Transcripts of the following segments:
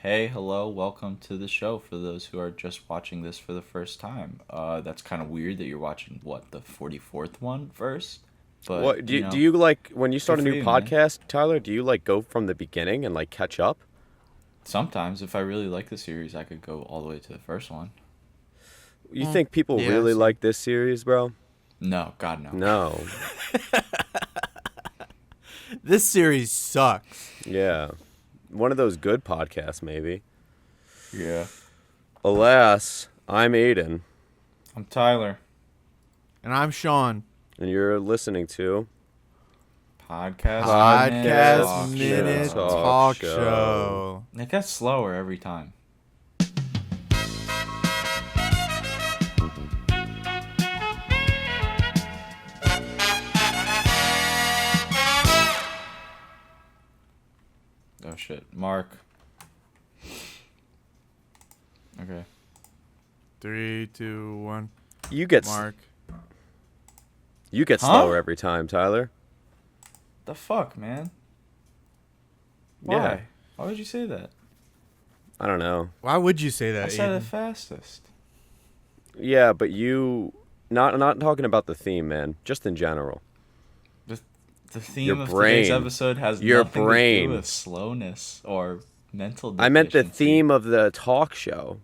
Hey, hello, welcome to the show for those who are just watching this for the first time. That's kind of weird that you're watching, what, the 44th one first? But, What do you like when you start good a for new you, man. podcast, Tyler? Do you like go from the beginning and like catch up? Sometimes, if I really like the series, I could go all the way to the first one. You think people Yeah, really same. like this series, bro? No, God, no. No. This series sucks. Yeah. One of those good podcasts, maybe. Yeah. Alas, I'm Aiden, I'm Tyler. And I'm Sean. and you're listening to Podcast Minute Talk Talk Show. Show. It gets slower every time. Oh shit, Mark. Okay. 3, 2, 1. You get Mark. Huh? slower every time, Tyler. The fuck, man? Why? Yeah. Why would you say that? I don't know. Why would you say I that, said Aiden? it fastest. Yeah, but you not talking about the theme, man. Just in general. The theme Your of today's brain. episode has Your nothing to brain. do with slowness or mental I meant the deficiency. theme of the talk show.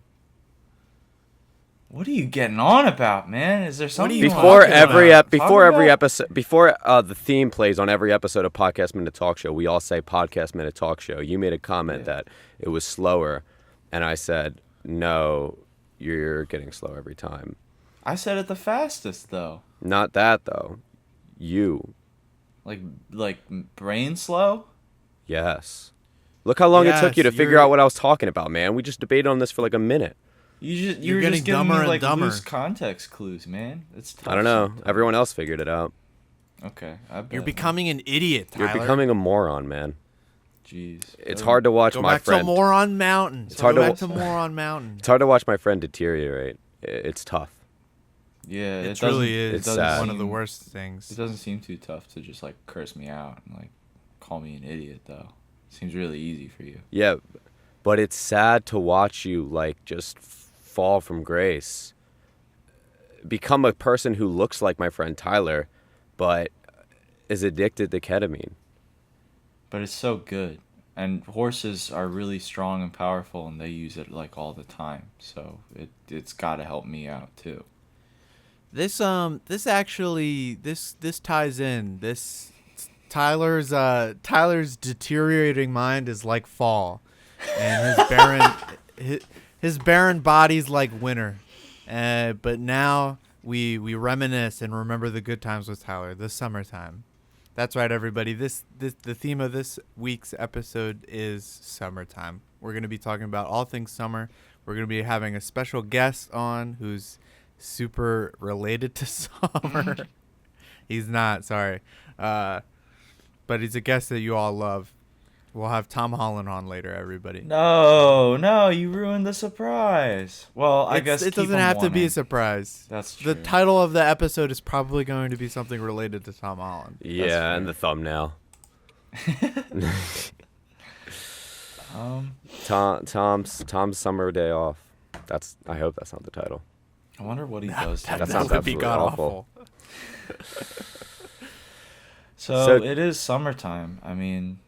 What are you getting on about, man? Is there something you you wanna Before talk every about? before Talk every about- episode, before the theme plays on every episode of Podcast Minute Talk Show, we all say Podcast Minute Talk Show. You made a comment Yeah. that it was slower, and I said no, you're getting slow every time. I said it the fastest though. Not that though. You, Like brain slow. yes. Look how long it took Yes, you to figure you're- out what I was talking about, man. We just debated on this for like a minute. You You're were getting just giving dumber me and like dumber. loose context clues, man. It's tough I don't know. sometimes. Everyone else figured it out. Okay, I bet. You're becoming an idiot, Tyler. You're becoming a moron, man. Jeez. It's hard to watch Go my back friend. to Moron Mountain. It's hard Go to back to Moron Mountain. It's hard to watch my friend deteriorate. It's tough. Yeah, It doesn't- truly is. it's sad. One of the seem- worst things. It doesn't seem too tough to just like curse me out and like call me an idiot though. Seems really easy for you. Yeah, but it's sad to watch you like just fall from grace. Become a person who looks like my friend Tyler, but is addicted to ketamine. But it's so good. And horses are really strong and powerful and they use it like all the time. So it's got to help me out too. This actually ties in. This Tyler's deteriorating mind is like fall, and his barren body's like winter. But now we reminisce and remember the good times with Tyler, the summertime. That's right, everybody. The theme of this week's episode is summertime. We're going to be talking about all things summer. We're going to be having a special guest on who's super related to summer. He's not, sorry. But he's a guest that you all love. We'll have Tom Holland on later, everybody. No, you ruined the surprise. Well, I guess it keep doesn't 'em have to be a wanting. surprise. That's true. The title of the episode is probably going to be something related to Tom Holland. Yeah, and fair. the thumbnail. Um, Tom's summer day off. I hope that's not the title. I wonder what he does. That That sounds would be absolutely god awful. So So- it is summertime. I mean,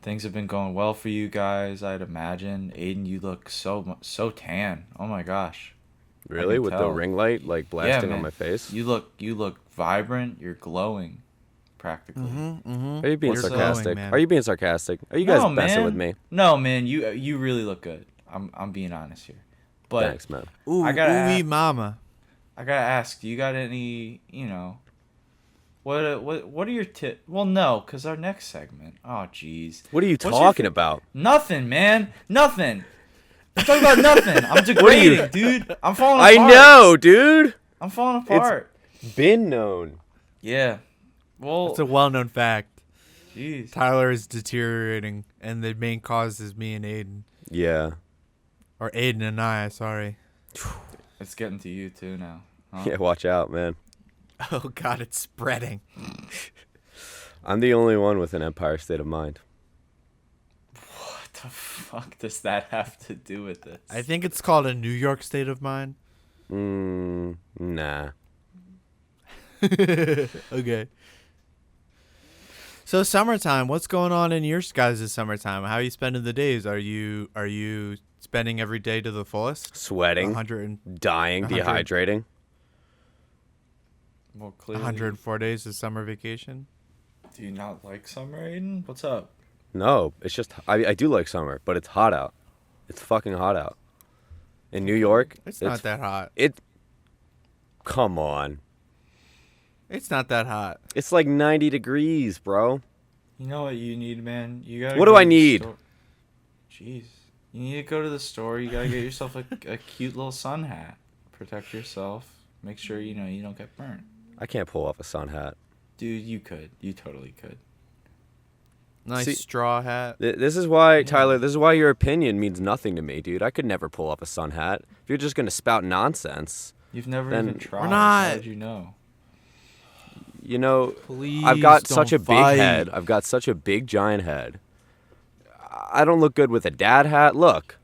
things have been going well for you guys, I'd imagine. Aiden, you look so tan. Oh my gosh. Really, can with the tell. ring light like blasting on man. my face. You look vibrant. You're glowing, practically. Are you being You're glowing, sarcastic? man. Are you being sarcastic? Are you guys No, messing man. with me? No, man, you really look good. I'm being honest here. But Thanks, man. Ooh, I gotta ooh-wee ask- mama. I gotta ask, do you got any, what are your Well, no, because our next segment. Oh, jeez. What are you What's your talking fa- about? Nothing, man. Nothing. I'm talking about nothing. I'm What are you- degrading, dude. I'm falling I apart. know, dude. I'm falling apart. Been known. Yeah. Well, It's a well-known fact. jeez. Tyler is deteriorating, and the main cause is me and Aiden. Yeah. Or Aiden and I, sorry. It's getting to you, too, now. Huh? Yeah, watch out, man. Oh, God, it's spreading. I'm the only one with an Empire state of mind. What the the fuck does that have to do with this? I think it's called a New York state of mind. Nah. Okay. So summertime, what's going on in your guys' summertime? How are you spending the days? Are you spending every day to the fullest? Sweating, 100, dying, 100. dehydrating. Well, clearly, 104 days of summer vacation? do you not like summer, Aiden? What's up? No, it's just I do like summer, but it's hot out. It's fucking hot out. In New York, It's not that hot. Come on. It's not that hot. It's like 90 degrees, bro. You know what you need, man? You gotta. What go do I to the need? store. Jeez, you need to go to the store. You gotta get yourself a cute little sun hat. Protect yourself. Make sure you don't get burnt. I can't pull off a sun hat. Dude, you could. You totally could. Nice See- straw hat. This is why, Tyler, this is why your opinion means nothing to me, dude. I could never pull off a sun hat. If you're just going to spout nonsense, You've never Then- even tried. We're not. How would you know? you know, Please I've got don't such a fight. big head. I've got such a big, giant head. I don't look good with a dad hat. Look.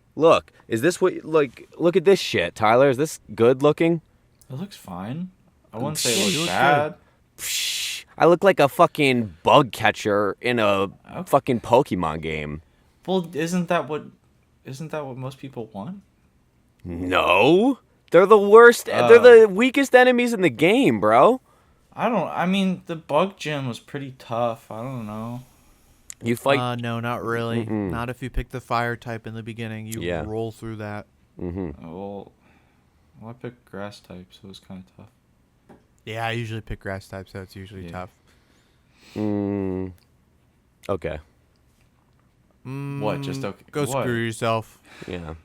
Is this what, look at this shit, Tyler. Is this good looking? It looks fine. I wouldn't say You it look looks bad. Psh, I look like a fucking bug catcher in a Okay. fucking Pokemon game. Well, isn't that what most people want? No. They're the worst. They're the weakest enemies in the game, bro. I mean, the bug gym was pretty tough. I don't know. You fight. No, not really. Mm-mm. Not if you pick the fire type in the beginning. You Yeah. roll through that. Well, I picked grass type, so it was kind of tough. Yeah, I usually pick grass type, so it's usually Yeah. tough. Okay. What? Just okay. Go what? screw yourself. Yeah.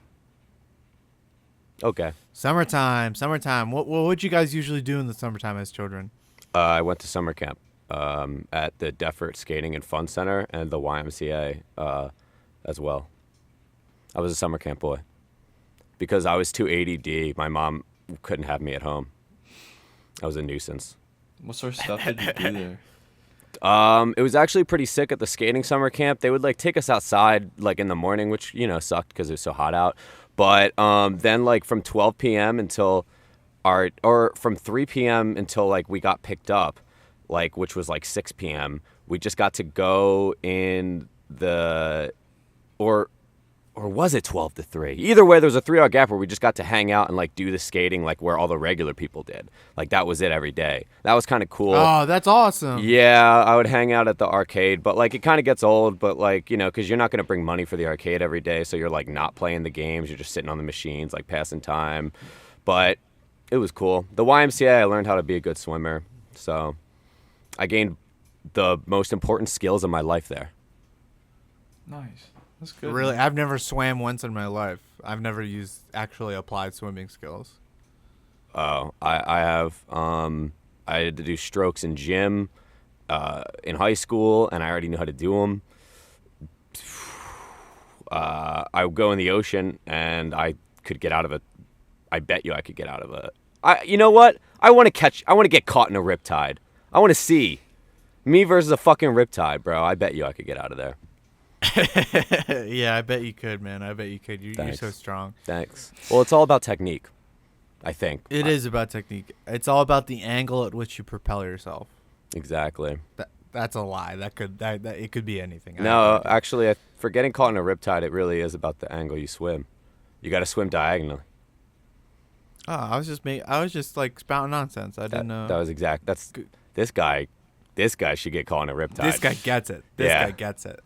Okay. Summertime. What would you guys usually do in the summertime as children? I went to summer camp at the Deffert Skating and Fun Center and the YMCA as well. I was a summer camp boy. Because I was too ADD, my mom couldn't have me at home. I was a nuisance. What sort of stuff did you do there? It was actually pretty sick at the skating summer camp. They would like take us outside like in the morning, which sucked because it was so hot out. But then like from 12 p.m. until from 3 p.m. until like we got picked up, like which was like 6 p.m. We just got to go in the or was it 12 to 3? Either way, there was a 3-hour gap where we just got to hang out and like do the skating like where all the regular people did. Like that was it every day. That was kind of cool. Oh, that's awesome. Yeah, I would hang out at the arcade, but like it kind of gets old, but like, because you're not going to bring money for the arcade every day, so you're like not playing the games, you're just sitting on the machines, like passing time. But it was cool. The YMCA, I learned how to be a good swimmer, so I gained the most important skills of my life there. Nice. That's good. Really, man. I've never swam once in my life. I've never used actually applied swimming skills. Oh, I have. I had to do strokes in gym in high school, and I already knew how to do them. I would go in the ocean, and I could get out of it. I bet you I could get out of it. You know what? I want to get caught in a riptide. I want to see me versus a fucking riptide, bro. I bet you I could get out of there. Yeah, I bet you could, man. I bet you could. You're Thanks. so strong. Thanks. Well, it's all about technique, I think. It is about technique. It's all about the angle at which you propel yourself. Exactly. That's a lie. That it could be anything. No, actually, for getting caught in a riptide, it really is about the angle you swim. You got to swim diagonally. Oh, I was just like spouting nonsense. I didn't know. That was exact. That's this guy. This guy should get caught in a riptide. This guy gets it. This Yeah. guy gets it.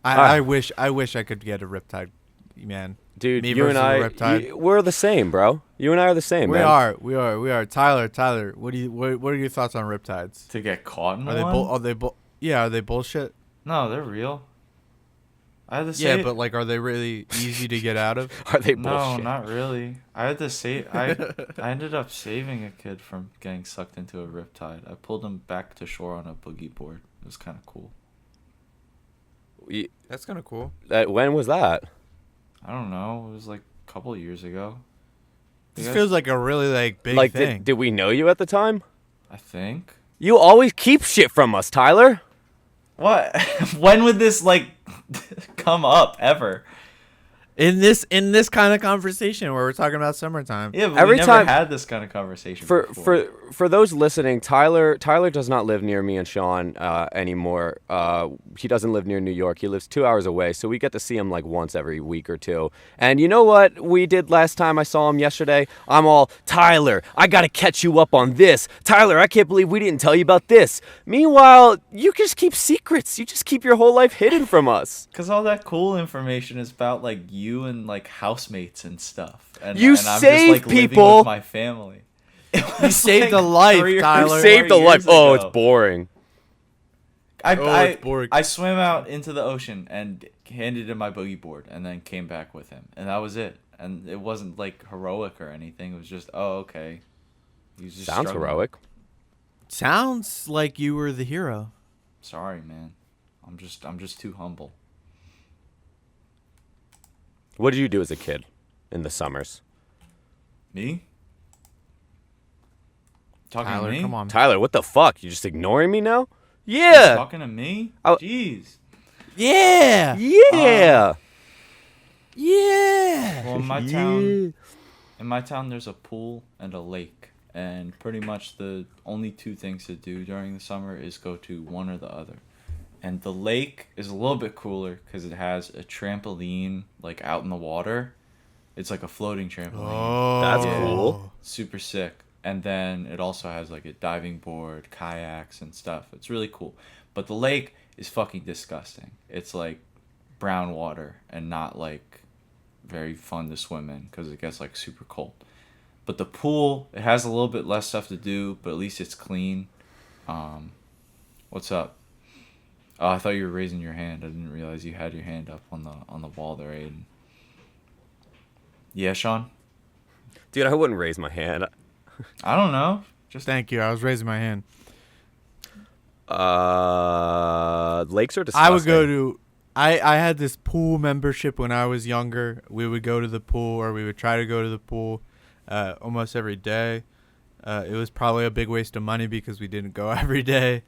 I wish I could get a riptide, man. Dude, Me you versus and a I, riptide. we're the same, bro. You and I are the same, We man. are. Tyler, what are your thoughts on riptides? To get caught in Are one? they are they bullshit? No, they're real. I had to say. Yeah, but like, are they really easy to get out of? Are they No, bullshit? not really. I had to say I ended up saving a kid from getting sucked into a riptide. I pulled him back to shore on a boogie board. It was kind of cool. That's kind of cool. When was that? I don't know. It was like a couple of years ago. This feels like a really like big Like, thing. did we know you at the time? I think. You always keep shit from us, Tyler. What? When would this like come up ever. In this kind of conversation where we're talking about summertime. Yeah, but Every we never time- had this kind of conversation For before. for those listening, Tyler does not live near me and Sean anymore. He doesn't live near New York. He lives 2 hours away, so we get to see him like once every week or two. And you know what we did last time I saw him yesterday? I'm all, Tyler, I gotta catch you up on this. Tyler, I can't believe we didn't tell you about this. Meanwhile, you just keep secrets. You just keep your whole life hidden from us. Because all that cool information is about like you and like housemates and stuff. And, You and I'm save just, like, living people. with my family. You saved a life, 3 or Tyler. four Saved a life. years Oh, ago. it's boring. It's boring. I swam out into the ocean and handed him my boogie board and then came back with him. And that was it. And it wasn't like heroic or anything. It was just, oh, okay. He's just Sounds struggling. heroic. Sounds like you were the hero. Sorry, man. I'm just too humble. What did you do as a kid in the summers? Me? Talking Tyler, to me? come on. Tyler, what the fuck? You just ignoring me now? You Yeah. talking to me? Oh. Jeez. Yeah. Yeah. Yeah. Well, in my town, there's a pool and a lake, and pretty much the only 2 things to do during the summer is go to one or the other. And the lake is a little bit cooler because it has a trampoline like out in the water. It's like a floating trampoline. Oh, That's cool. Super sick. And then it also has like a diving board, kayaks and stuff. It's really cool. But the lake is fucking disgusting. It's like brown water and not like very fun to swim in because it gets like super cold. But the pool, it has a little bit less stuff to do, but at least it's clean. What's up? Oh, I thought you were raising your hand. I didn't realize you had your hand up on the wall there, Aiden. Yeah, Sean? Dude, I wouldn't raise my hand. I don't know. Just Thank you. I was raising my hand. Lakes are disgusting. I would go to. I had this pool membership when I was younger. We would go to the pool, or we would try to go to the pool, almost every day. It was probably a big waste of money because we didn't go every day.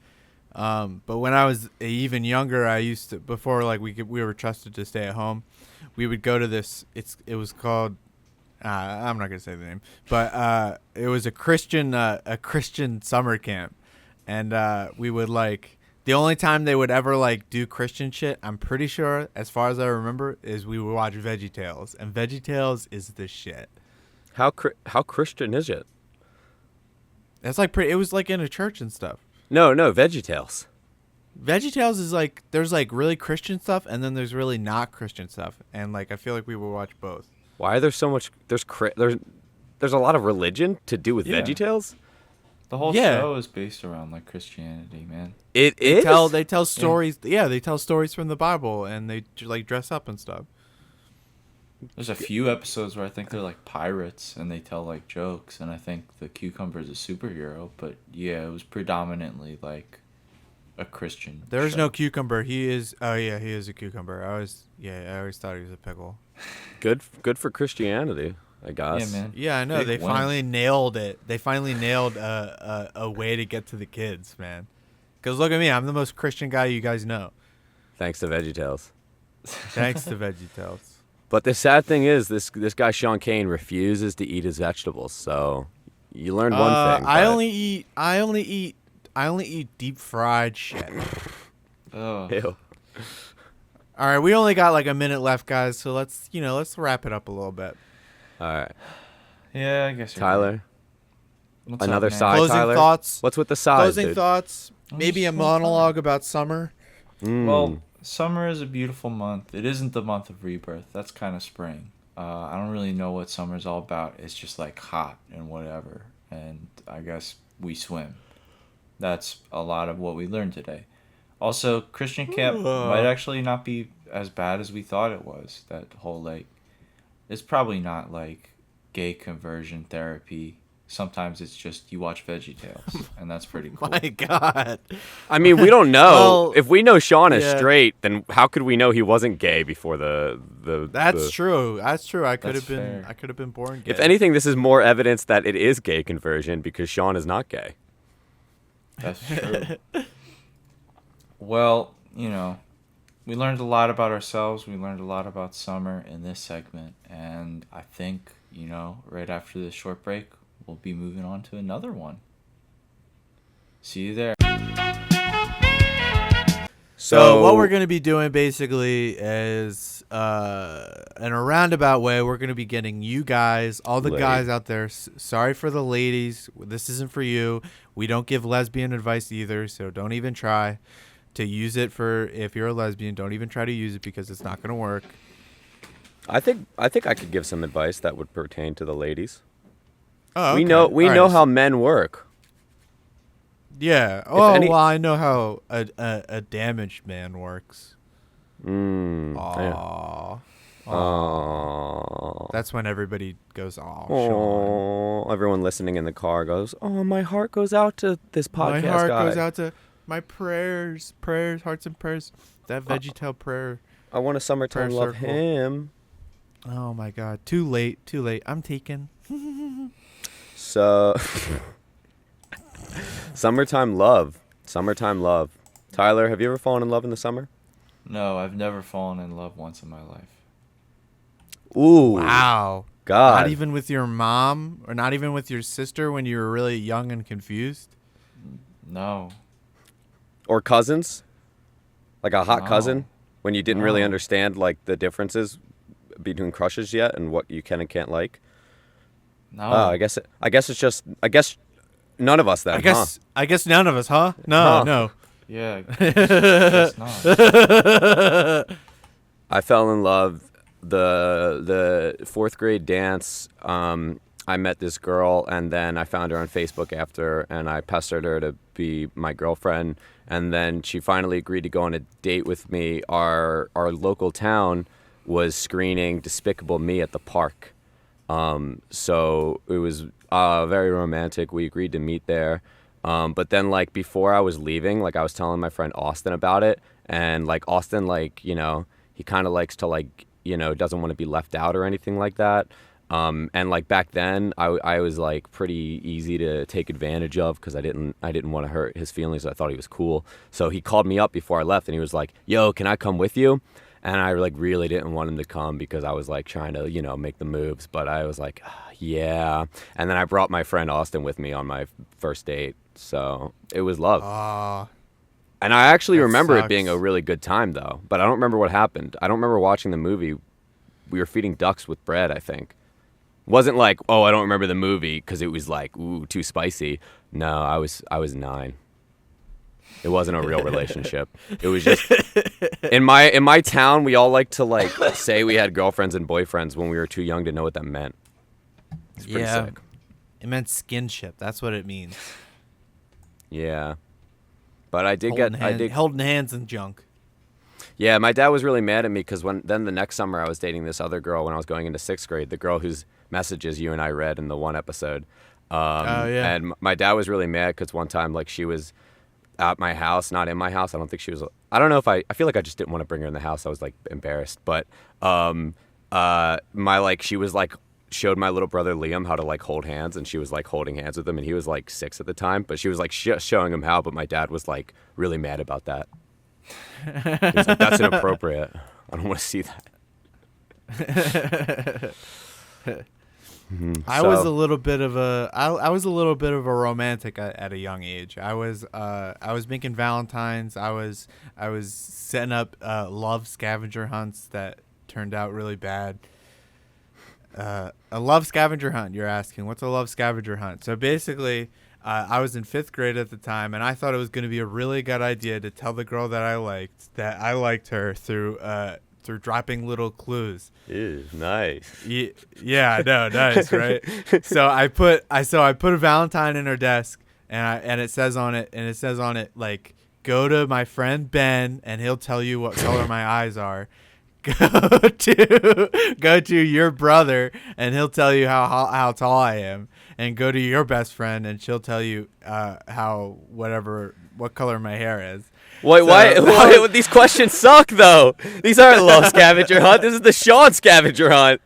But when I was even younger, I used to, before like we were trusted to stay at home, we would go to this. It was called. I'm not gonna say the name, but it was a Christian summer camp, and we would like. The only time they would ever like do Christian shit, I'm pretty sure, as far as I remember, is we would watch VeggieTales, and VeggieTales is the shit. How Christian is it? It's like it was like in a church and stuff. No, VeggieTales. VeggieTales is like there's like really Christian stuff, and then there's really not Christian stuff, and like I feel like we would watch both. Why are there so much? There's a lot of religion to do with Yeah. VeggieTales. the whole Yeah. show is based around like Christianity, man. It is. They tell stories. Yeah, they tell stories from the Bible, and they like dress up and stuff. There's a few episodes where I think they're like pirates and they tell like jokes, and I think the cucumber is a superhero. But yeah, it was predominantly like a Christian. There's show. no cucumber. He is. Oh yeah, he is a cucumber. I always thought he was a pickle. Good for Christianity, I guess. Yeah, man. Yeah, I know. Big They win. finally nailed it. They finally nailed a way to get to the kids, man. Because look at me. I'm the most Christian guy you guys know. Thanks to VeggieTales. Thanks to VeggieTales. But the sad thing is, this guy Sean Kane refuses to eat his vegetables. So you learned one thing. I but- only eat deep fried shit. Oh, Ew. All right, we only got like a minute left, guys. So let's wrap it up a little bit. All right, yeah, I guess. You're right. Tyler. What's up, Another man? side, Closing Tyler. thoughts. What's with the size, Closing dude? thoughts. I'm Maybe just a so tired. monologue about summer. Well, summer is a beautiful month. It isn't the month of rebirth. That's kind of spring. I don't really know what summer's all about. It's just like hot and whatever. And I guess we swim. That's a lot of what we learned today. Also, Christian camp might actually not be as bad as we thought it was. That whole like, it's probably not like gay conversion therapy. Sometimes it's just you watch VeggieTales, and that's pretty cool. My God. I mean, we don't know. Well, if we know Sean is yeah. straight, then how could we know he wasn't gay before the That's true. That's true. I could That's have been. fair. I could have been born gay. If anything, this is more evidence that it is gay conversion because Sean is not gay. That's true. Well, we learned a lot about ourselves. We learned a lot about summer in this segment, and I think right after this short break, we'll be moving on to another one. See you there. So what we're going to be doing basically is, in a roundabout way, we're going to be getting you guys, all the guys out there, sorry for the ladies. This isn't for you. We don't give lesbian advice either, so don't even try to use it if you're a lesbian. Don't even try to use it because it's not going to work. I think I could give some advice that would pertain to the ladies. Oh, okay. We know how men work. Yeah. Well, I know how a damaged man works. Aww. Yeah. Aww. That's when everybody goes, "Aw, Sean." Everyone listening in the car goes, "Oh, my heart goes out to this podcast My heart guy. goes out to my prayers, hearts and prayers. That VeggieTale prayer. I want a summertime love circle. him." Oh my God! Too late. I'm taken. So, summertime love. Tyler, have you ever fallen in love in the summer? No, I've never fallen in love once in my life. Ooh. Wow. God. Not even with your mom or not even with your sister when you were really young and confused? No. Or cousins? Like a hot No. cousin when you didn't really No. understand like the differences between crushes yet and what you can and can't like? No. I guess it's just none of us then. I guess none of us, huh? Huh. No. Yeah. Guess not. I fell in love the 4th grade dance. I met this girl and then I found her on Facebook after and I pestered her to be my girlfriend and then she finally agreed to go on a date with me. Our local town was screening Despicable Me at the park. So it was very romantic. We agreed to meet there. But then like before I was leaving, like I was telling my friend Austin about it and like Austin, like, he kind of likes to like, doesn't want to be left out or anything like that. And like back then I was like pretty easy to take advantage of because I didn't want to hurt his feelings. I thought he was cool. So he called me up before I left and he was like, "Yo, can I come with you?" And I like really didn't want him to come because I was like trying to, make the moves, but I was like, yeah. And then I brought my friend Austin with me on my first date. So it was love. And I actually remember it being a really good time though, but I don't remember what happened. I don't remember watching the movie. We were feeding ducks with bread, I think. Wasn't like, oh, I don't remember the movie because it was like, ooh, too spicy. No, I was 9. It wasn't a real relationship. It was just in my town. We all like to like say we had girlfriends and boyfriends when we were too young to know what that meant. It's pretty sick. It meant skinship. That's what it means. Yeah, but I did holding hands and junk. Yeah, my dad was really mad at me because then the next summer I was dating this other girl when I was going into 6th grade. The girl whose messages you and I read in the one episode. Yeah. And my dad was really mad because one time like she was at my house, not in my house. I don't think she was. I don't know if I feel like I just didn't want to bring her in the house. I was like embarrassed, but she was like showed my little brother Liam how to like hold hands, and she was like holding hands with him, and he was like 6 at the time, but she was like showing him how. But my dad was like really mad about that. He was like, "That's inappropriate. I don't want to see that." I was a little bit of a romantic at a young age. I was making Valentines. I was setting up love scavenger hunts that turned out really bad. A love scavenger hunt, you're asking. What's a love scavenger hunt? So basically, I was in 5th grade at the time, and I thought it was going to be a really good idea to tell the girl that I liked her through dropping little clues. Ew, nice. Yeah, no, nice, right? So I put a Valentine in her desk, and it says on it like, go to my friend Ben, and he'll tell you what color my eyes are. Go to your brother, and he'll tell you how tall I am, and go to your best friend, and she'll tell you what color my hair is. Wait, why these questions suck though? These aren't love scavenger hunt. This is the Sean scavenger hunt.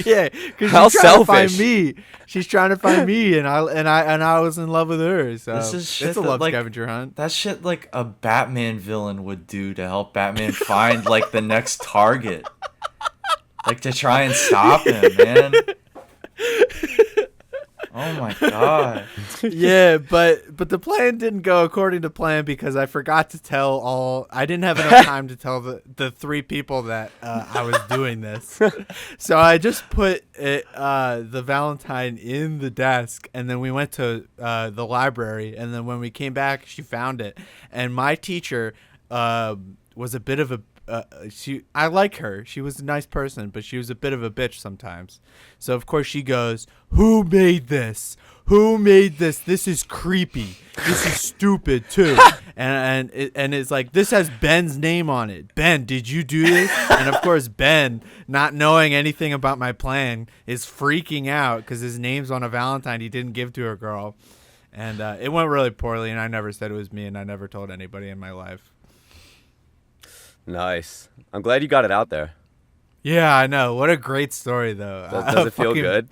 Yeah, because How she's trying to find selfish. me. She's trying to find me, and I was in love with her. So This is shit it's a that, love like, scavenger hunt. that shit like a Batman villain would do to help Batman find like the next target. Like to try and stop him, man. Oh my god. Yeah, but the plan didn't go according to plan because I forgot to tell all. I didn't have enough time to tell the three people that I was doing this. So I just put the Valentine in the desk, and then we went to the library, and then when we came back, she found it. And my teacher was a bit of a. I like her. She was a nice person, but she was a bit of a bitch sometimes. So of course she goes, "Who made this? Who made this? This is creepy. This is stupid too." and it's like, "This has Ben's name on it. Ben, did you do this?" And of course Ben, not knowing anything about my plan, is freaking out because his name's on a Valentine he didn't give to a girl. And it went really poorly, and I never said it was me, and I never told anybody in my life. Nice. I'm glad you got it out there. Yeah, I know. What a great story, though. Does it feel Fucking good?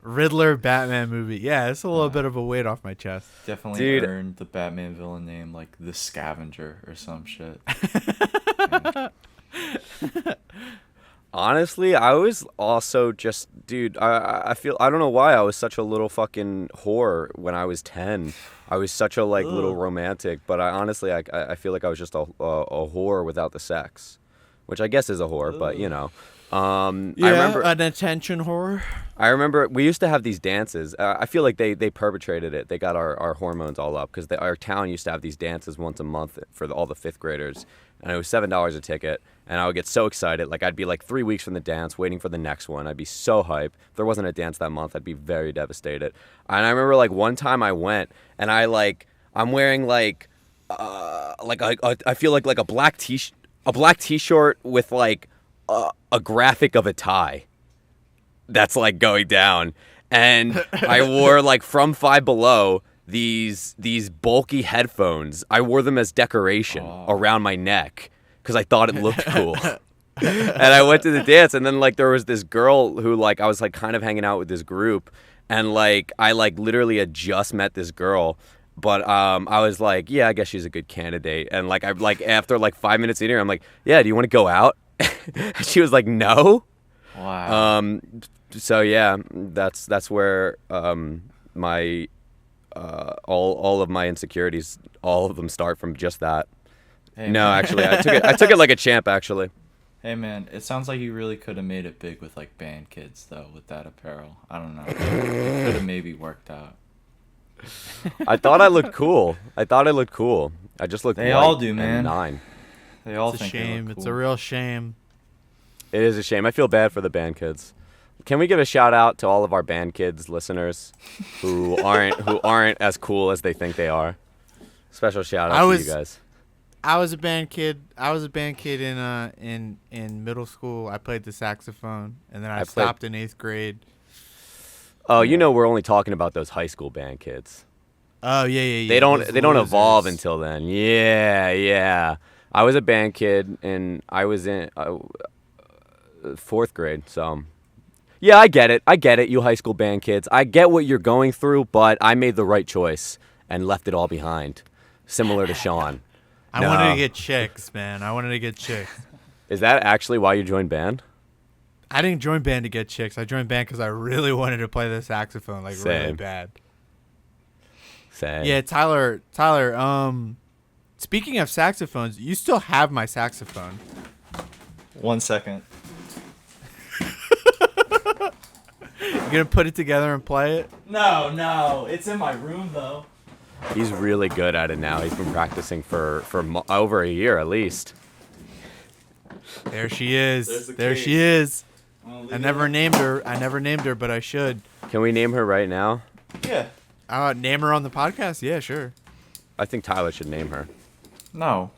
Riddler Batman movie. Yeah, it's a little bit of a weight off my chest. Definitely Dude. earned the Batman villain name like the Scavenger or some shit. Honestly, I was also just, dude, I feel, I don't know why I was such a little fucking whore when I was 10. I was such a, like, little romantic, but I honestly, I feel like I was just a whore without the sex, which I guess is a whore, but, you know. I remember an attention whore. I remember we used to have these dances. I feel like they perpetrated it. They got our hormones all up because our town used to have these dances once a month for all the fifth graders. And it was $7 a ticket. And I would get so excited. Like, I'd be like 3 weeks from the dance waiting for the next one. I'd be so hyped. If there wasn't a dance that month, I'd be very devastated. And I remember, like, one time I went and I'm wearing I feel like a black t-shirt with like a graphic of a tie that's like going down, and I wore like from Five Below these bulky headphones. I wore them as decoration around my neck because I thought it looked cool. And I went to the dance, and then like there was this girl who like I was like kind of hanging out with this group, and like I like literally had just met this girl. But I was like, yeah, I guess she's a good candidate. And like I like after like 5 minutes in here, I'm like, yeah, do you want to go out? She was like, no. Wow. So yeah, that's where my all of my insecurities, all of them start from just that. Hey, No, man. actually, I took it like a champ. Actually, Hey man, it sounds like you really could have made it big with like band kids though, with that apparel. I don't know. It could have maybe worked out. I thought I looked cool. I just looked. They white all do, and man. 9. They all It's a think they look shame. cool. It's a real shame. It is a shame. I feel bad for the band kids. Can we give a shout out to all of our band kids listeners who aren't as cool as they think they are? Special shout out to you guys. I was a band kid. In middle school. I played the saxophone, and then I stopped in 8th grade. Oh, you know we're only talking about those high school band kids. Oh yeah. They don't evolve losers. until then. Yeah. I was a band kid, and I was in 4th grade. So, yeah, I get it. You high school band kids, I get what you're going through, but I made the right choice and left it all behind. Similar to Sean. I wanted to get chicks, man. I wanted to get chicks. Is that actually why you joined band? I didn't join band to get chicks. I joined band because I really wanted to play the saxophone, like really Same. bad. Same. Yeah, Tyler. Speaking of saxophones, you still have my saxophone. 1 second. You gonna put it together and play it? No, it's in my room though. He's really good at it now. He's been practicing for over a year at least. There she is. There's the There case. she is. Wanna I leave never it? named her, but I should. Can we name her right now? Yeah. Name her on the podcast? Yeah, sure. I think Tyler should name her. No.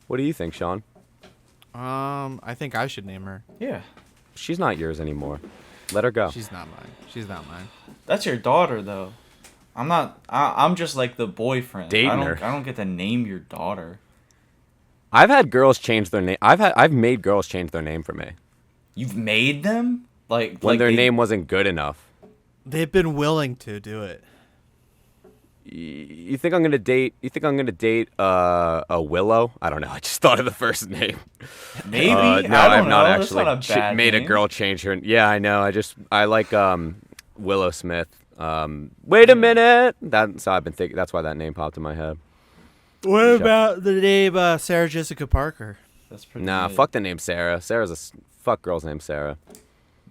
What do you think, Sean? I think I should name her. Yeah. She's not yours anymore. Let her go. She's not mine. That's your daughter though. I'm not. I'm just like the boyfriend. Dating her. I don't get to name your daughter. I've had girls change their name. I've made girls change their name for me. You've made them when their name wasn't good enough. They've been willing to do it. You think I'm gonna date? You think I'm gonna date a Willow? I don't know. I just thought of the first name. Maybe. No, I don't I've know. not That's actually not a bad made a name. girl change her. Yeah, I know. I like Willow Smith. Wait a minute. That's I've been thinking. That's why that name popped in my head. What about the name Sarah Jessica Parker? That's pretty. Nah, good. fuck the name Sarah. Fuck girl's name Sarah.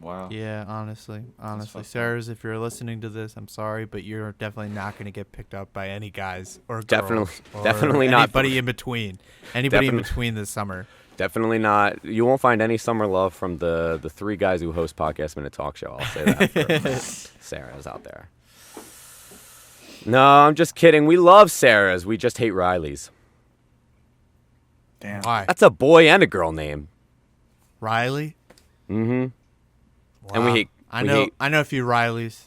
Wow. Yeah, honestly, fucked up. Sarah's, if you're listening to this, I'm sorry, but you're definitely not going to get picked up by any guys or girls. Definitely not. Anybody in between. Anybody in between this summer. Definitely not. You won't find any summer love from the three guys who host Podcast Minute Talk Show. I'll say that for Sarah's out there. No, I'm just kidding. We love Sarah's. We just hate Riley's. Damn. Why? That's a boy and a girl name. Riley? Mm-hmm. Wow. And we hate. I know a few Rileys.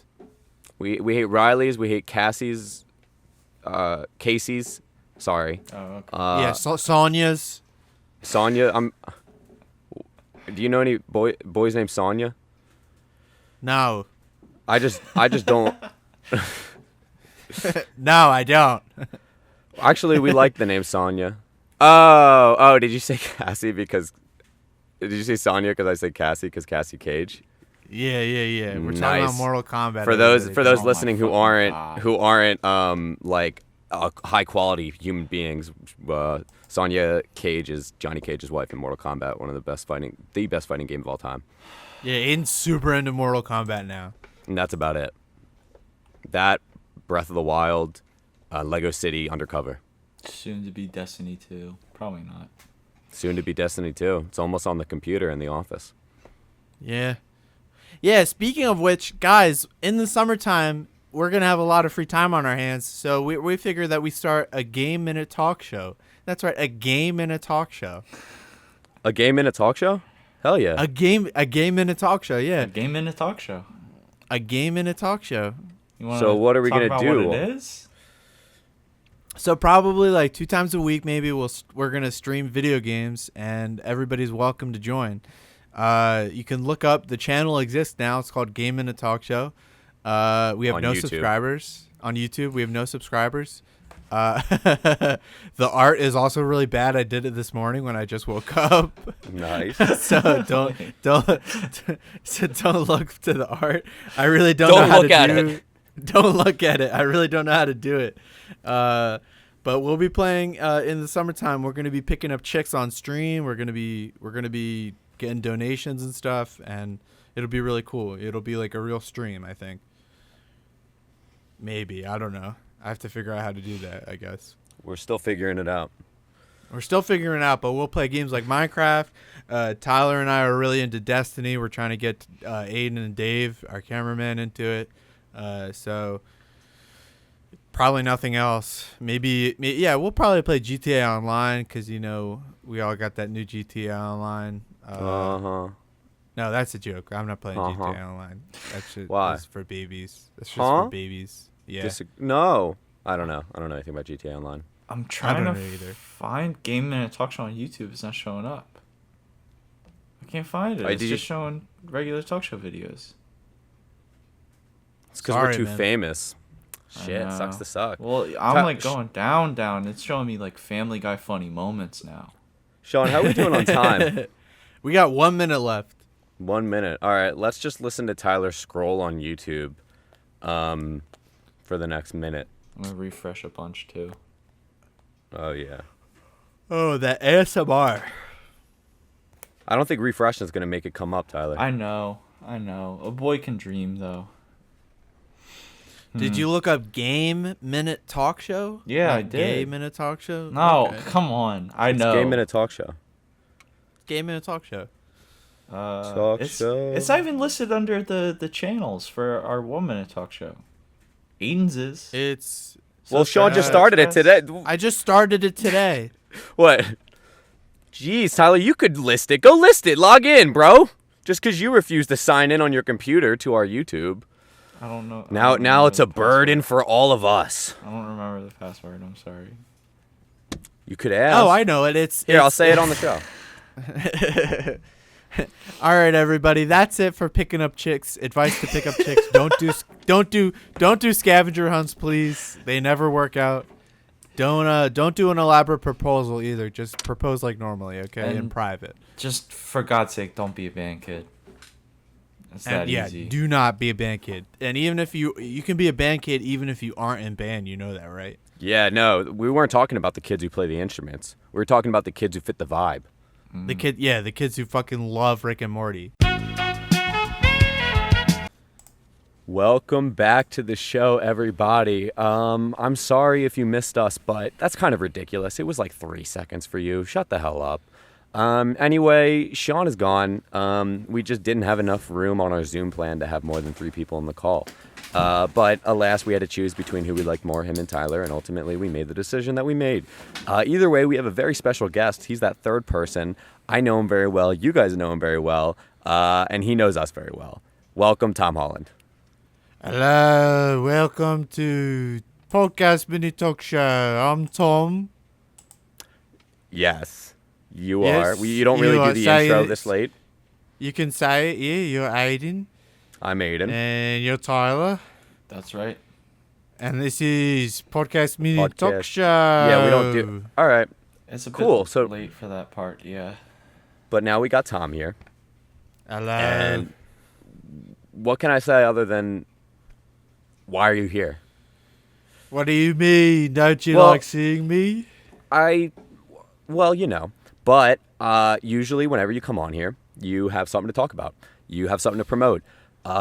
We hate Riley's. We hate Cassie's. Casey's. Sorry. Oh, okay. Yeah, Sonya's. Sonya. Do you know any boys named Sonya? No. I just don't. No, I don't. Actually, we like the name Sonya. Oh, did you say Cassie because? Did you say Sonya because I said Cassie because Cassie Cage? Yeah. We're talking Nice. about Mortal Kombat. For those Oh my listening who fucking aren't God. like high quality human beings, Sonya Cage is Johnny Cage's wife in Mortal Kombat, one of the best fighting game of all time. Yeah, Aiden's super into Mortal Kombat now. And that's about it. That, Breath of the Wild, Lego City Undercover. Soon to be Destiny 2. Probably not. Soon to be Destiny 2. It's almost on the computer in the office. Yeah. Yeah, speaking of which, guys, in the summertime, we're going to have a lot of free time on our hands, so we figured that we start a Game Minute Talk Show. That's right, a Game Minute Talk Show. A Game Minute Talk Show? Hell yeah. A Game Minute Talk Show, yeah. A Game Minute Talk Show. A Game Minute Talk Show. You wanna So what are we talk gonna about do? What it is? So probably like 2 times a week, maybe we're gonna stream video games, and everybody's welcome to join. You can look up, the channel exists now. It's called Game Minute Talk Show. We have On no YouTube. subscribers on YouTube. We have no subscribers. The art is also really bad. I did it this morning when I just woke up. Nice. So don't look to the art. I really don't Don't know how look to at do it. Don't look at it. I really don't know how to do it. But we'll be playing in the summertime. We're gonna be picking up chicks on stream. We're gonna be getting donations and stuff, and it'll be really cool. It'll be like a real stream, I think. Maybe, I don't know. I have to figure out how to do that, I guess. We're still figuring it out. We're still figuring it out, but we'll play games like Minecraft. Tyler and I are really into Destiny. We're trying to get Aiden and Dave, our cameraman, into it. So probably nothing else. Maybe we'll probably play GTA Online because, you know, we all got that new GTA Online. Uh-huh. No, that's a joke. I'm not playing Uh-huh. GTA Online. That shit Why? is for babies. That's just Huh? for babies. Yeah. No. I don't know. I don't know anything about GTA Online. I'm trying don't to know either. find Game Minute Talk Show on YouTube. It's not showing up. I can't find it. Wait, It's did just you- showing regular talk show videos. It's because we're Sorry, too man. famous. I Shit, sucks know. to suck. Well, I'm Ta- like going down. It's showing me like Family Guy funny moments now. Sean, how are we doing on time? We got 1 minute left. 1 minute. All right, let's just listen to Tyler scroll on YouTube for the next minute. I'm gonna refresh a bunch too. Oh, yeah. Oh, that ASMR. I don't think refreshing is going to make it come up, Tyler. I know. A boy can dream though. Did you look up Game Minute Talk Show? Yeah, Not I did. Game Minute Talk Show? No, Okay. come on. I It's know. Game Minute Talk Show. Game Minute Talk Show. Talk it's, show. It's not even listed under the channels for our 1 minute talk show. Aiden's is. It's. Well, Sean just started it today. I just started it today. What? Jeez, Tyler, you could list it. Go list it. Log in, bro. Just because you refuse to sign in on your computer to our YouTube. I don't know. I Now don't remember it's a the password. burden for all of us. I don't remember the password. I'm sorry. You could ask. Oh, I know it. Here, I'll say it on the show. All right, everybody. That's it for picking up chicks. Advice to pick up chicks: don't do scavenger hunts, please. They never work out. Don't do an elaborate proposal either. Just propose like normally, okay, in And private. Just for God's sake, don't be a band kid. It's that And easy. do not be a band kid. And even if you can be a band kid even if you aren't in band. You know that, right? Yeah, no, we weren't talking about the kids who play the instruments. We were talking about the kids who fit the vibe. The kids who fucking love Rick and Morty. Welcome back to the show, everybody. I'm sorry if you missed us, but that's kind of ridiculous. It was like 3 seconds for you. Shut the hell up. Anyway, Sean is gone. We just didn't have enough room on our Zoom plan to have more than 3 people on the call. But alas, we had to choose between who we liked more, him and Tyler, and ultimately we made the decision that we made. Either way, we have a very special guest. He's that third person. I know him very well. You guys know him very well. And he knows us very well. Welcome, Tom Holland. Hello, welcome to Podcast Mini Talk Show. I'm Tom. Yes, you Yes, are. You don't you really are. do the Say intro it. this late. You can say it, yeah. You're Aiden, I'm Aiden. and you're Tyler, That's right. and this is Podcast Mini Talk Podcast. Show. Yeah, we don't do. All right, It's a Cool, bit so- late for that part, yeah. but now we got Tom here. Hello. And what can I say other than why are you here? What do you mean? Don't you Well- like seeing me? Well, you know, but usually whenever you come on here, you have something to talk about. You have something to promote.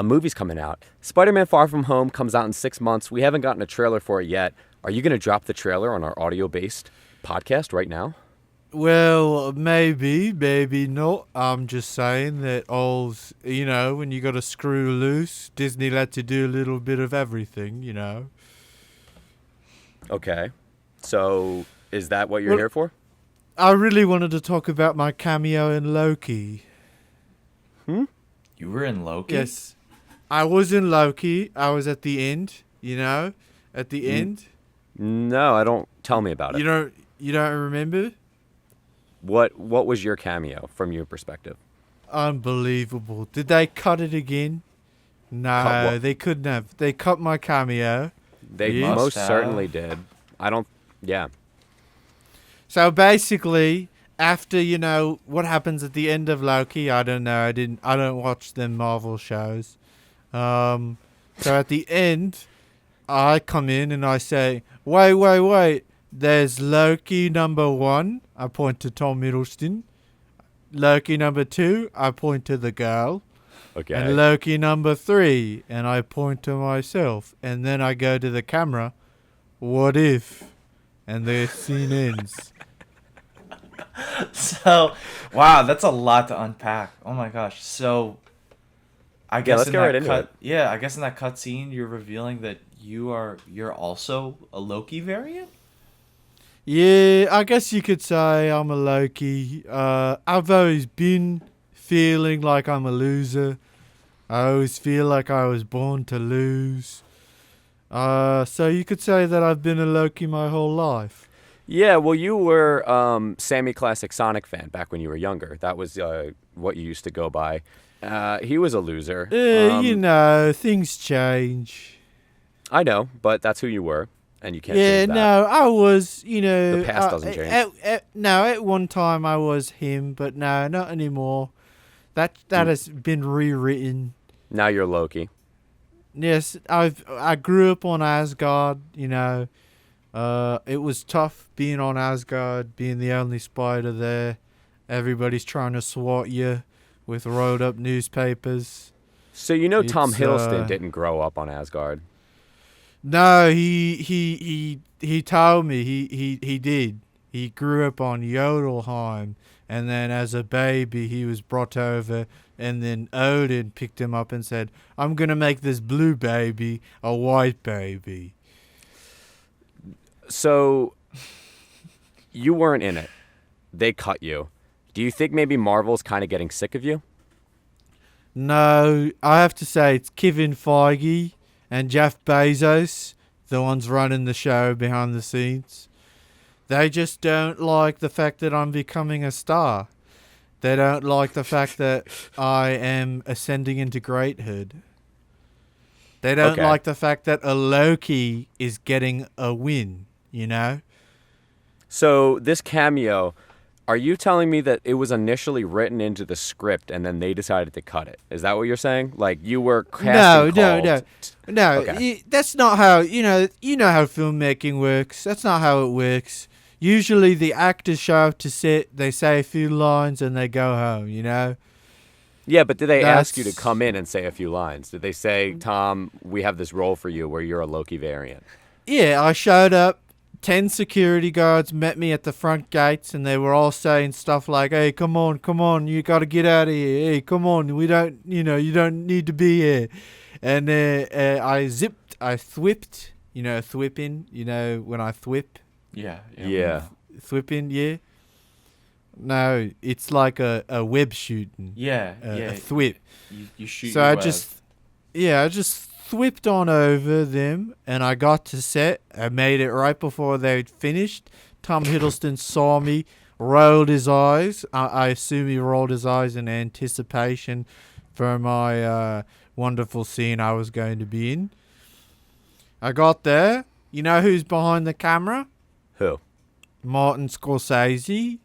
Movie's coming out. Spider-Man Far From Home comes out in 6 months. We haven't gotten a trailer for it yet. Are you going to drop the trailer on our audio-based podcast right now? Well, maybe not. I'm just saying that when you got to screw loose, Disney let you do a little bit of everything, you know. Okay. So is that what you're Well- here for? I really wanted to talk about my cameo in Loki. You were in Loki? Yes. I was in Loki. I was at the end, you know? At the end. No, I don't. Tell me about it. You don't remember? What was your cameo from your perspective? Unbelievable. Did they cut it again? No, Cut what? they couldn't have. They cut my cameo. They Yes. most Must have. certainly did. I don't. Yeah. So basically, after what happens at the end of Loki, I don't know. I don't watch them Marvel shows. So at the end, I come in and I say, wait. There's Loki number 1. I point to Tom Hiddleston. Loki number 2. I point to the girl. Okay. And Loki number 3. And I point to myself. And then I go to the camera. What if? And the scene ends. So, wow, that's a lot to unpack. Oh my gosh. So, I guess let's in get that right into it. Yeah, I guess in that cut scene, you're revealing that you're also a Loki variant. Yeah, I guess you could say I'm a Loki. I've always been feeling like I'm a loser. I always feel like I was born to lose. So you could say that I've been a Loki my whole life. Yeah, well, you were Sammy Classic Sonic fan back when you were younger. That was what you used to go by. He was a loser. Things change. I know, but that's who you were, and you can't Yeah, change that. no, I was, The past doesn't change. At one time I was him, but no, not anymore. That has been rewritten. Now you're Loki. Yes, I grew up on Asgard, It was tough being on Asgard, being the only spider there. Everybody's trying to swat you with rolled up newspapers. So Tom It's, Hiddleston didn't grow up on Asgard. No, he told me he did. He grew up on Jotunheim, and then as a baby he was brought over, and then Odin picked him up and said, "I'm gonna make this blue baby a white baby." So you weren't in it. They cut you. Do you think maybe Marvel's kind of getting sick of you? No, I have to say it's Kevin Feige and Jeff Bezos, the ones running the show behind the scenes. They just don't like the fact that I'm becoming a star. They don't like the fact that I am ascending into greathood. They don't Okay. like the fact that a Loki is getting a win, you know? So this cameo, are you telling me that it was initially written into the script and then they decided to cut it? Is that what you're saying? Like you were casting called? No, Okay. that's not how, you know how filmmaking works. That's not how it works. Usually the actors show up to set, they say a few lines and they go home, you know? Yeah, but did they ask you to That's- come in and say a few lines? Did they say, Tom, we have this role for you where you're a Loki variant? Yeah, I showed up. 10 security guards met me at the front gates and they were all saying stuff like, hey, come on, you got to get out of here. Hey, come on, you don't need to be here. And I thwipped, thwipping, when I thwip. Yeah. Thwipping, yeah. No, it's like a web shooting. Yeah. A thwip. You shoot. So your I web. just thwipped on over them and I got to set. I made it right before they'd finished. Tom Hiddleston saw me, rolled his eyes. I assume he rolled his eyes in anticipation for my wonderful scene I was going to be in. I got there. You know who's behind the camera? Who? Martin Scorsese.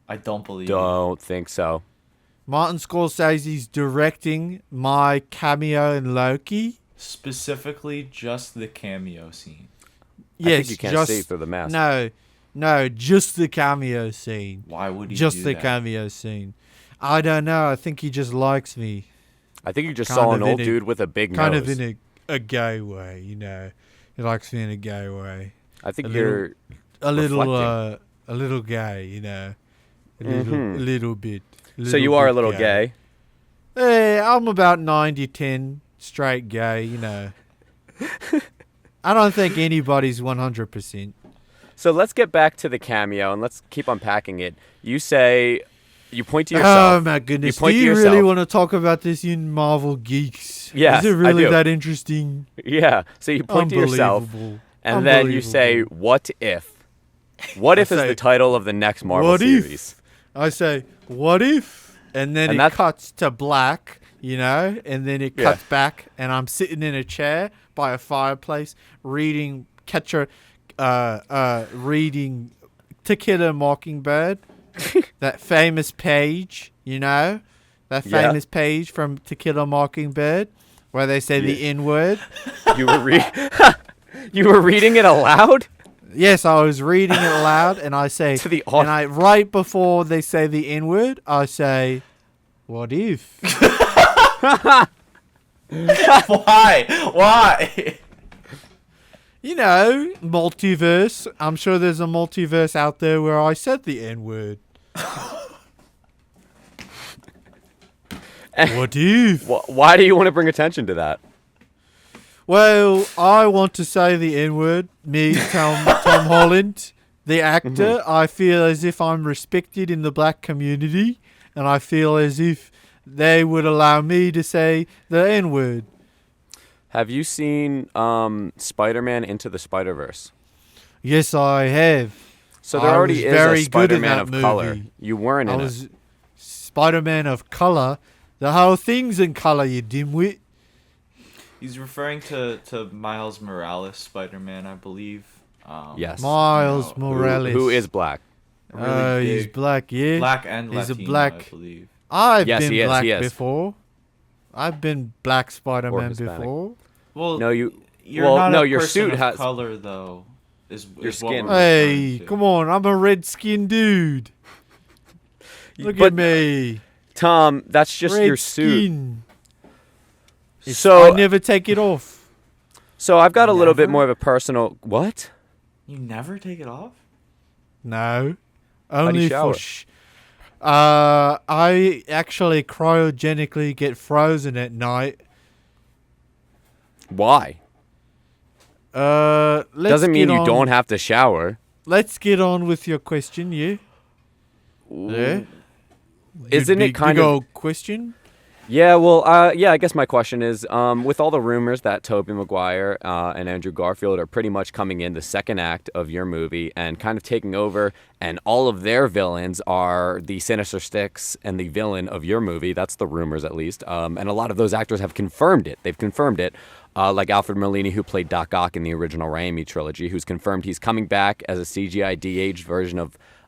I don't believe. Don't think so. Martin Scorsese's directing my cameo in Loki. Specifically, just the cameo scene. I think you can't see through the mask. No, just the cameo scene. Why would he Just do the that? cameo scene. I don't know. I think he just likes me. I think you just Kind saw of an old in a- dude with a big Kind nose. of in a gay way, you know. He likes me in a gay way. I think a you're A reflecting. little gay, you know. A Mhm. little bit. So you are a little gay. Hey, I'm about 90-10 straight gay, you know. I don't think anybody's 100%. So let's get back to the cameo and let's keep unpacking it. You say, you point to Oh yourself. my goodness! You point Do to you yourself. really want to talk about this, you Marvel geeks? Yes, Is it I really do. that interesting? Yeah. So you point to yourself, Unbelievable. and then you say, Unbelievable. "What if?" What I if is say, the title of the next Marvel "What if?" series? I say, what if? And then And it that's- cuts to black, you know, and then it Yeah. cuts back, and I'm sitting in a chair by a fireplace reading reading To Kill a Mockingbird, that famous page, you know, that Yeah. famous page from To Kill a Mockingbird, where they say the Yeah. N word. You were you were reading it aloud. Yes, I was reading it aloud, and I say, To the and I right before they say the N word, I say, "What if?" Why? Why? You know, multiverse. I'm sure there's a multiverse out there where I said the N word. What if? Why do you want to bring attention to that? Well, I want to say the N word. Me, Tom Holland, the actor. I feel as if I'm respected in the black community, and I feel as if they would allow me to say the N word. Have you seen Spider-Man Into the Spider-Verse? Yes, I have. So there I already was is very a good in Spider-Man that of color. movie. You weren't I in it. was Spider-Man of color. The whole thing's in color, you dimwit. He's referring to Miles Morales Spider-Man, I believe. Yes. Miles you know, Morales. Who is black? really Oh, he's big- black, yeah. black and He's a Latino, black- I believe. I've Yes, been he is, black he is. before. I've been black Spider-Man Hispanic. before. Well, No, you. you're well, not no, a your person suit of has. color though. Is Your is what skin. we're Hey, referring to. come on. I'm a red-skinned dude. Look But at me. Tom, that's just Red your suit. skin. So, I never take it off. so I've got a little bit Never? more of a personal. What? You never take it off? No. do Only you shower? for I actually cryogenically get frozen at night. Why? Let's Doesn't mean get you on- don't have to shower. Let's get on with your question, yeah? Yeah? Isn't it kind big of? old question? Yeah, well, yeah, I guess my question is, with all the rumors that Tobey Maguire and Andrew Garfield are pretty much coming in the second act of your movie and kind of taking over, and all of their villains are the Sinister Six and the villain of your movie. That's the rumors, at least. And a lot of those actors have confirmed it. They've confirmed it. Like Alfred Molina, who played Doc Ock in the original Raimi trilogy, who's confirmed he's coming back as a CGI de-aged version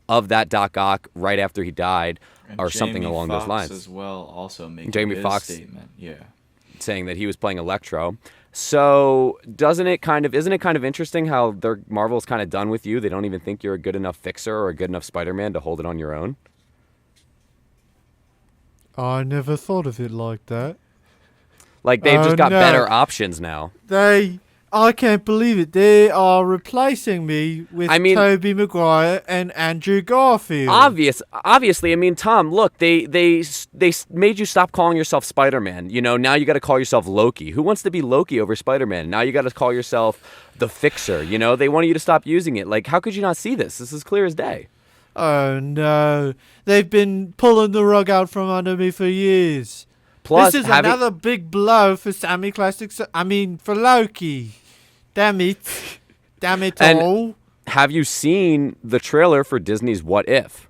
of that Doc Ock right after he died. And Or something Jamie along those Foxx lines. as well, also making Jamie his Foxx. statement. Yeah. Saying that he was playing Electro. So isn't it kind of interesting how Marvel's kind of done with you? They don't even think you're a good enough fixer or a good enough Spider-Man to hold it on your own. I never thought of it like that. Like they've just got no. better options now. I can't believe it. They are replacing me with I mean- Tobey Maguire and Andrew Garfield. Obviously, I mean, Tom, look, they made you stop calling yourself Spider-Man. You know, now you got to call yourself Loki. Who wants to be Loki over Spider-Man? Now you got to call yourself the Fixer. You know, they wanted you to stop using it. Like, how could you not see this? This is clear as day. Oh no, they've been pulling the rug out from under me for years. Plus, this is another big blow for Sammy Classics. I mean, for Loki. Damn it. Damn it And- all. have you seen the trailer for Disney's What If?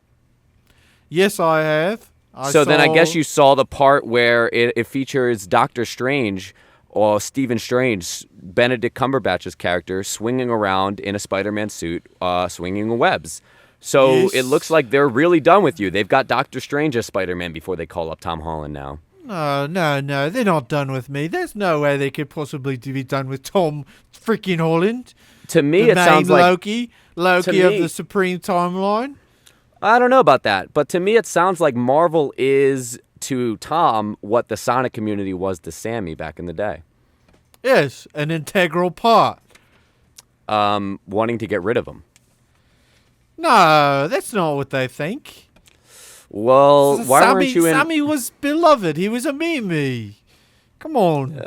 Yes, I have. Then I guess you saw the part where it features Doctor Strange or Stephen Strange, Benedict Cumberbatch's character, swinging around in a Spider-Man suit, swinging webs. So Yes. it looks like they're really done with you. They've got Doctor Strange as Spider-Man before they call up Tom Holland now. No, they're not done with me. There's no way they could possibly be done with Tom freaking Holland. To me, The it main sounds like Loki of me- the Supreme Timeline. I don't know about that, but to me, it sounds like Marvel is to Tom what the Sonic community was to Sammy back in the day. Yes, an integral part. Wanting to get rid of him. No, that's not what they think. Well, why weren't you in? Sammy was beloved. He was a Mimi. Come on.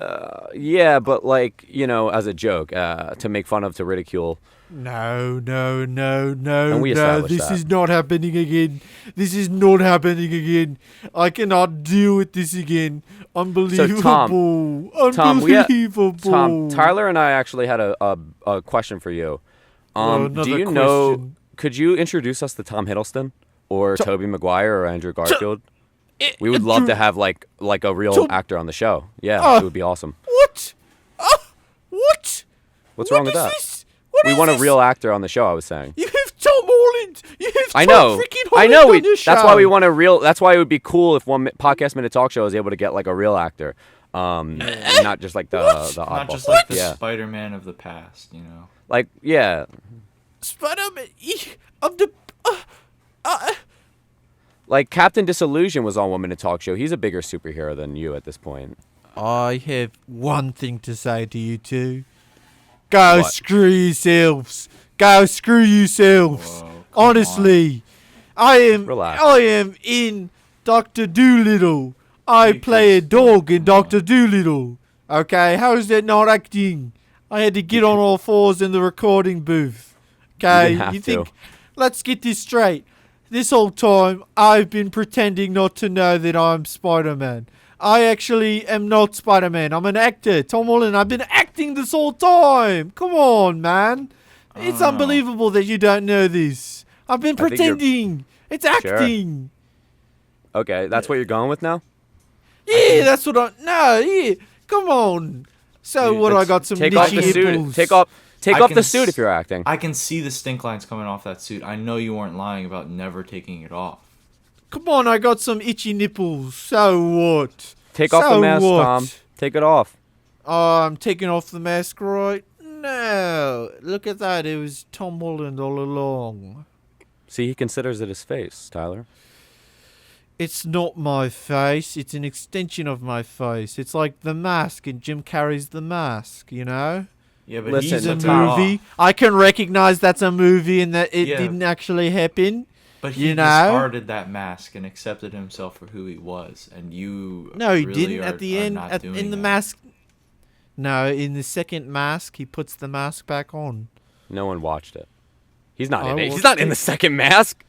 Yeah, but like, you know, as a joke, to make fun of, to ridicule. No. And we No, established this that. is not happening again. This is not happening again. I cannot deal with this again. Unbelievable. Tom, Unbelievable. Tom, Tyler and I actually had a question for you. Well, Do another you know? question. Could you introduce us to Tom Hiddleston or Tobey Maguire or Andrew Garfield? We would love to have like a real actor on the show. Yeah, it would be awesome. What? What? What's What wrong with is that? this? What We is want a this? real actor on the show. I was saying. You have Tom Holland. You have I Tom know. freaking I Holland know. on your show. That's why we want a real. That's why it would be cool if Podcast Minute Talk Show is able to get like a real actor, and not just like the oddball. Not just like the yeah. Spider-Man of the past, you know. Like yeah. Spider-Man of the. Like Captain Disillusion was on Woman to Talk Show. He's a bigger superhero than you at this point. I have one thing to say to you two. Go What? screw yourselves. Go screw yourselves. Whoa, come Honestly, I Relax. am in Doctor Doolittle. I play a dog in Doctor Doolittle. Okay, how is that not acting? I had to get on all fours in the recording booth. Okay, didn't have think? to. Let's get this straight. This whole time, I've been pretending not to know that I'm Spider-Man. I actually am not Spider-Man. I'm an actor. Tom Holland, I've been acting this whole time. Come on, man. It's know. unbelievable that you don't know this. I've been I think you're- pretending. It's acting. Okay, that's what you're going with now. Yeah, that's what I... No, yeah. Come on. So Dude, what, I that's- got some Take off the nipples. suit. Take off I the can suit if you're acting. I can see the stink lines coming off that suit. I know you weren't lying about never taking it off. Come on, I got some itchy nipples. So what? Take off the So mask, what? Tom. Take it off. Oh, I'm taking off the mask, right? No. Look at that. It was Tom Holland all along. See, he considers it his face, Tyler. It's not my face. It's an extension of my face. It's like The Mask in Jim Carrey's The Mask, you know? Yeah, but Listen, It's he a took it off. movie. I can recognize that's a movie and that it Yeah. didn't actually happen. But he You know? discarded that mask and accepted himself for who he was, and you. No, he really didn't. are- At the are end, not doing in the that. mask. No, in the second mask, he puts the mask back on. No one watched it. He's not I in it. He's watched not in it. the second mask.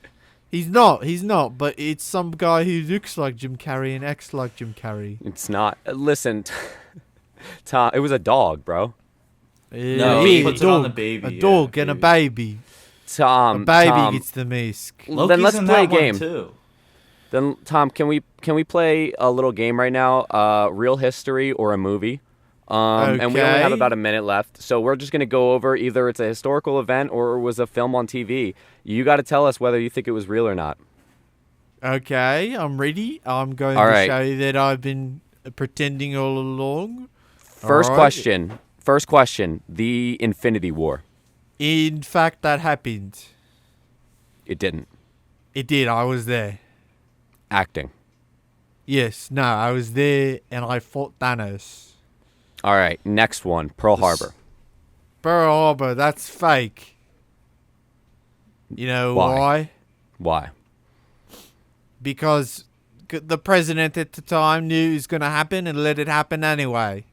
He's not, but it's some guy who looks like Jim Carrey and acts like Jim Carrey. It's not. Listen, Tom, it was a dog, bro. No, Yeah, he a puts it on the dog. baby. A yeah, dog and a baby. Tom, A baby Tom, gets the mask. Loki's then let's in play a that one, game. too. Then Tom, can we play a little game right now? Real history or a movie? And we only have Okay. about a minute left, so we're just gonna go over either it's a historical event or it was a film on TV. You got to tell us whether you think it was real or not. Okay, I'm ready. I'm going All to right. show you that I've been pretending all along. First All right. question. First question. The Infinity War. In fact, that happened. It didn't. It did. I was there. Acting. Yes. No, I was there and I fought Thanos. All right. Next one. Pearl Harbor. Pearl Harbor, that's fake. You know Why? why? Why? Because the president at the time knew it was going to happen and let it happen anyway.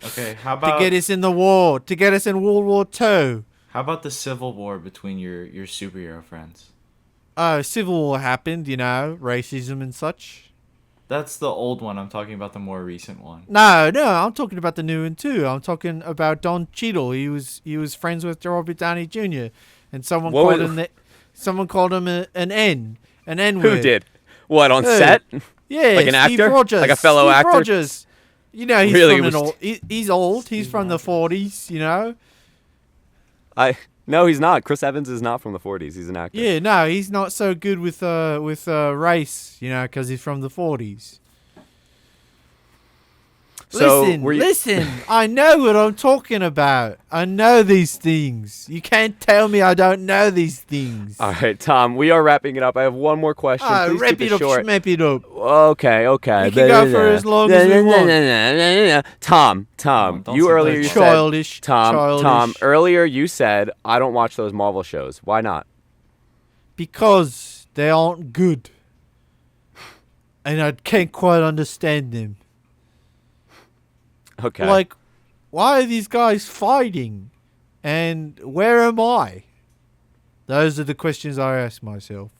Okay, how To about get us in the war. To get us in World War II. how about the Civil War between your superhero friends? Civil War happened, you know, racism and such. That's the old one. I'm talking about the more recent one. No, I'm talking about the new one too. I'm talking about Don Cheadle. He was friends with Robert Downey Jr. and someone What called was- him someone called him an N Who word. did? What, on Who? set? Yeah, Like an Steve actor? Rogers. Like a fellow Steve actor? Rogers. You know, he's Really, from it an was old. He's old. He's from the 40s. You know. No, he's not. Chris Evans is not from the 40s. He's an actor. Yeah, no, he's not so good with race. You know, because he's from the 40s. So, listen, were you- listen. I know what I'm talking about. I know these things. You can't tell me I don't know these things. All right, Tom, we are wrapping it up. I have one more question. Please wrap keep it it up, short. schmap it up. Okay. We can go for as long as we want. Tom, don't you say earlier that. you said Childish. Tom, childish. earlier you said I don't watch those Marvel shows. Why not? Because they aren't good. And I can't quite understand them. Okay. Like, why are these guys fighting? And where am I? Those are the questions I ask myself.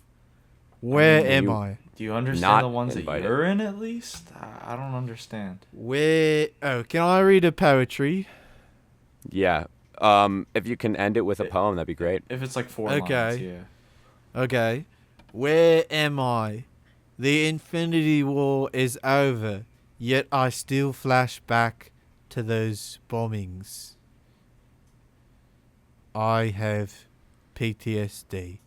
Where am I? Do you understand Not the ones invited. that you're in at least? I don't understand. Where? Oh, can I read a poetry? Yeah. If you can end it with a poem, that'd be great. If it's like four Okay. lines, yeah. Okay. Where am I? The Infinity War is over, yet I still flash back to those bombings. I have PTSD.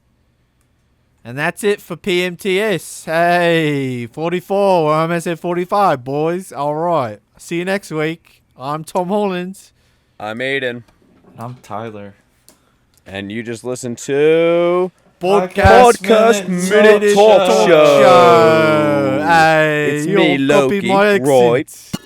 And that's it for PMTS. Hey, 44. Well, I almost said 45, boys. All right. See you next week. I'm Tom Holland. I'm Aiden, I'm Tyler. and you just listened to Podcast Minute Talk Show. Hey, It's you me, copy Loki, my Roy. accent.